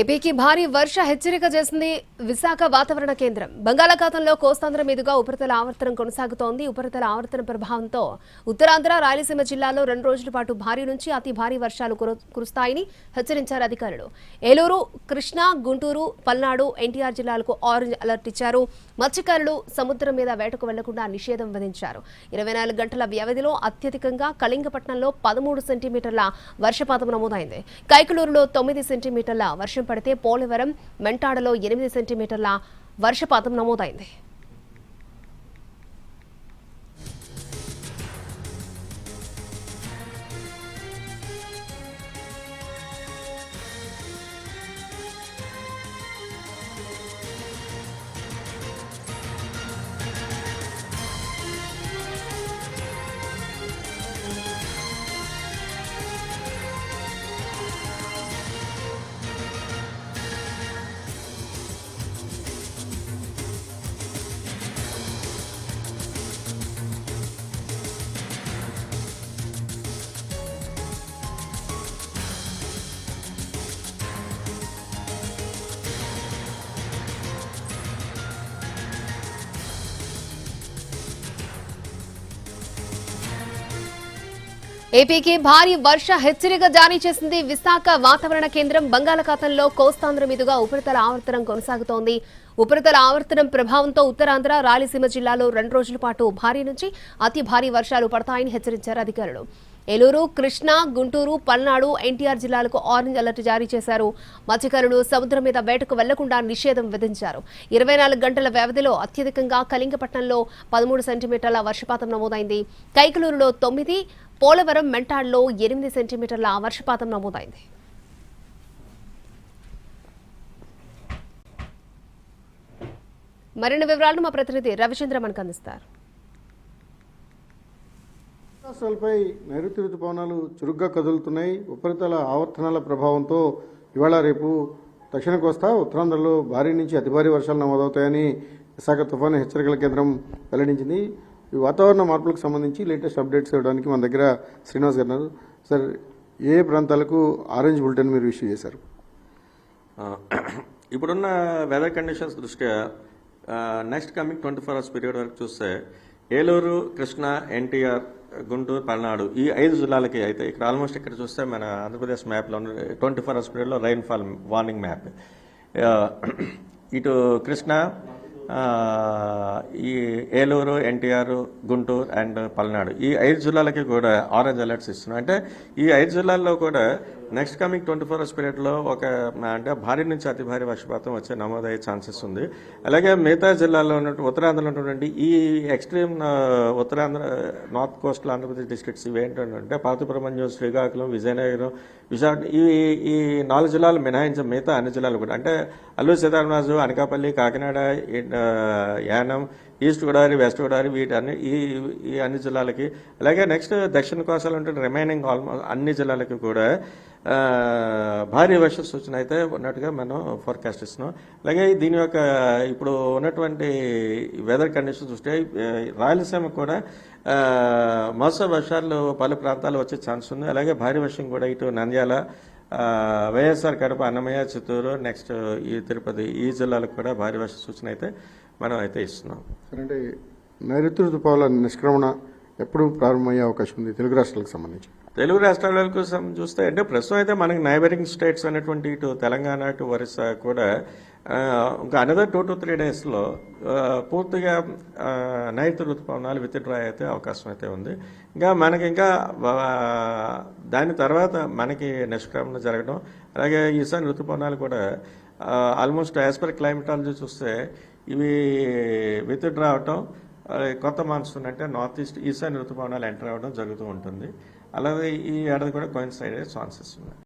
ఏపీకి భారీ వర్ష హెచ్చరిక చేసింది విశాఖ వాతావరణ కేంద్రం. బంగాళాఖాతంలో కోస్తాంధ్ర మీదుగా ఉపరితల ఆవర్తనం కొనసాగుతోంది. ఉపరితల ఆవర్తన ప్రభావంతో ఉత్తరాంధ్ర, రాయలసీమ జిల్లాల్లో 2 రోజుల పాటు భారీ నుంచి అతి భారీ వర్షాలు కురుస్తాయని హెచ్చరించారు అధికారులు. ఏలూరు, కృష్ణా, గుంటూరు, పల్నాడు, ఎన్టీఆర్ జిల్లాలకు ఆరెంజ్ అలర్ట్ ఇచ్చారు. మత్స్యకారులు సముద్రం మీద వేటకు వెళ్లకుండా నిషేధం విధించారు. 24 గంటల వ్యవధిలో అత్యధికంగా కళింగపట్నంలో 13 సెంటీమీటర్ల వర్షపాతం నమోదైంది. కైకలూరులో 9 సెంటీమీటర్ల వర్షం పడితే పోలవరం, మెంటాడలో 8 సెంటీమీటర్ల వర్షపాతం నమోదైంది. ఏపీకి భారీ వర్ష హెచ్చరిక జారీ చేసింది విశాఖ వాతావరణ కేంద్రం. బంగాళాఖాతంలో కోస్తాంధ్ర మీదుగా ఉపరితల ఆవర్తనం కొనసాగుతోంది. ఉపరితల ఆవర్తనం ప్రభావంతో ఉత్తరాంధ్ర, రాయలసీమ జిల్లాలో 2 రోజుల పాటు భారీ నుంచి అతి భారీ వర్షాలు పడతాయని హెచ్చరించారు అధికారులు. ఏలూరు, కృష్ణా, గుంటూరు, పల్నాడు, ఎన్టీఆర్ జిల్లాలకు ఆరెంజ్ అలర్ట్ జారీ చేశారు. మత్స్యకారులు సముద్రం మీద వేటకు వెళ్లకుండా నిషేధం విధించారు. 24 గంటల వ్యవధిలో అత్యధికంగా కళింగపట్నంలో 13 సెంటీమీటర్ల వర్షపాతం నమోదైంది. కైకలూరులో 9, పోలవరం, మెంటాడ్లో 8 సెంటీమీటర్ల వర్షపాతం నమోదైంది. మరిన్ని వివరాలను మా ప్రతినిధి రవిచంద్ర మనకు అందిస్తారు. రాష్ట్రాలపై నైరుతి రుతుపవనాలు చురుగ్గా కదులుతున్నాయి. ఉపరితల ఆవర్తనాల ప్రభావంతో ఇవాళ రేపు దక్షిణ కోస్తా, ఉత్తరాంధ్రలో భారీ నుంచి అతి భారీ వర్షాలు నమోదవుతాయని విశాఖ తుఫాను హెచ్చరికల కేంద్రం వెల్లడించింది. ఈ వాతావరణ మార్పులకు సంబంధించి లేటెస్ట్ అప్డేట్స్ ఇవ్వడానికి మన దగ్గర శ్రీనివాస్ గారు ఉన్నారు. సార్, ఏ ప్రాంతాలకు ఆరెంజ్ బులెటిన్ మీరు ఇష్యూ చేశారు? ఇప్పుడున్న వెదర్ కండిషన్స్ దృష్ట్యా నెక్స్ట్ కమింగ్ 24 hours పీరియడ్ వరకు చూస్తే ఏలూరు, కృష్ణా, ఎన్టీఆర్, గుంటూరు, పల్నాడు ఈ 5 జిల్లాలకి అయితే ఇక్కడ ఆల్మోస్ట్ ఇక్కడ చూస్తే మన ఆంధ్రప్రదేశ్ మ్యాప్లో 24 hours పీరియడ్లో రైన్ఫాల్ వార్నింగ్ మ్యాప్. ఇటు కృష్ణా, ఈ ఏలూరు, ఎన్టీఆర్, గుంటూరు అండ్ పల్నాడు ఈ 5 జిల్లాలకి కూడా ఆరెంజ్ అలర్ట్స్ ఇస్తున్నాం. అంటే ఈ 5 జిల్లాల్లో కూడా నెక్స్ట్ కమింగ్ 24 hours పీరియడ్లో అంటే భారీ నుంచి అతి భారీ వర్షపాతం వచ్చే నమోదయ్యే ఛాన్సెస్ ఉంది. అలాగే మిగతా జిల్లాల్లో ఉన్నటువంటి ఉత్తరాంధ్రలో ఉన్నటువంటి ఈ extreme Uttarandhra north coastal Andhra Pradesh districts ఇవి ఏంటంటే పాతసుబ్రహ్మణ్యం, శ్రీకాకుళం, విజయనగరం, విశాఖ ఈ 4 జిల్లాలు మినహాయించిన మిగతా అన్ని జిల్లాలు కూడా అంటే అల్లూరు సీతారామరాజు, అనకాపల్లి, కాకినాడ, యానం, ఈస్ట్ గోదావరి, వెస్ట్ గోదావరి వీటి ఈ అన్ని జిల్లాలకి, అలాగే నెక్స్ట్ దక్షిణ కోస్తాలో ఉంటే రిమైనింగ్ ఆల్మోస్ట్ అన్ని జిల్లాలకి కూడా భారీ వర్ష సూచన అయితే ఉన్నట్టుగా మనం ఫోర్కాస్ట్ ఇస్తున్నాం. అలాగే దీని యొక్క ఇప్పుడు ఉన్నటువంటి వెదర్ కండిషన్స్ చూస్తే రాయలసీమ కూడా మోస్తరు వర్షాలు పలు ప్రాంతాలు వచ్చే ఛాన్స్ ఉంది. అలాగే భారీ వర్షం కూడా ఇటు నంద్యాల, వైఎస్ఆర్ కడప, అన్నమయ్య, చిత్తూరు, నెక్స్ట్ ఈ తిరుపతి ఈ జిల్లాలకు కూడా భారీ వర్ష సూచన అయితే మనం అయితే ఇస్తున్నాం. అంటే నైరుతి ఋతుపవనాల నిష్క్రమణ ఎప్పుడు ప్రారంభమయ్యే అవకాశం ఉంది తెలుగు రాష్ట్రాలకు సంబంధించి? తెలుగు రాష్ట్రాలకు చూస్తే అంటే ప్రస్తుతం అయితే మనకి నైబరింగ్ స్టేట్స్ అనేటువంటి ఇటు తెలంగాణ, ఇటు ఒరిస్సా కూడా ఇంకా అనదర్ 2 to 3 daysలో పూర్తిగా నైరుతి ఋతుపవనాలు విత్డ్రా అయితే అవకాశం అయితే ఉంది. ఇంకా మనకి ఇంకా దాని తర్వాత మనకి నిష్క్రమణ జరగడం, అలాగే ఈశాన్య ఋతుపవనాలు కూడా ఆల్మోస్ట్ యాజ్ పర్ క్లైమటాలజీ చూస్తే ఇవి విత్డ్రా అవటం, కొత్త మాన్సూన్ అంటే నార్త్ ఈస్ట్ ఈశాన్య ఋతుపవనాలు ఎంటర్ అవ్వడం జరుగుతూ ఉంటుంది. అలాగే ఈ ఏడాది కూడా కోయిన్సైడ్ అయ్యే ఛాన్సెస్ ఉన్నాయి.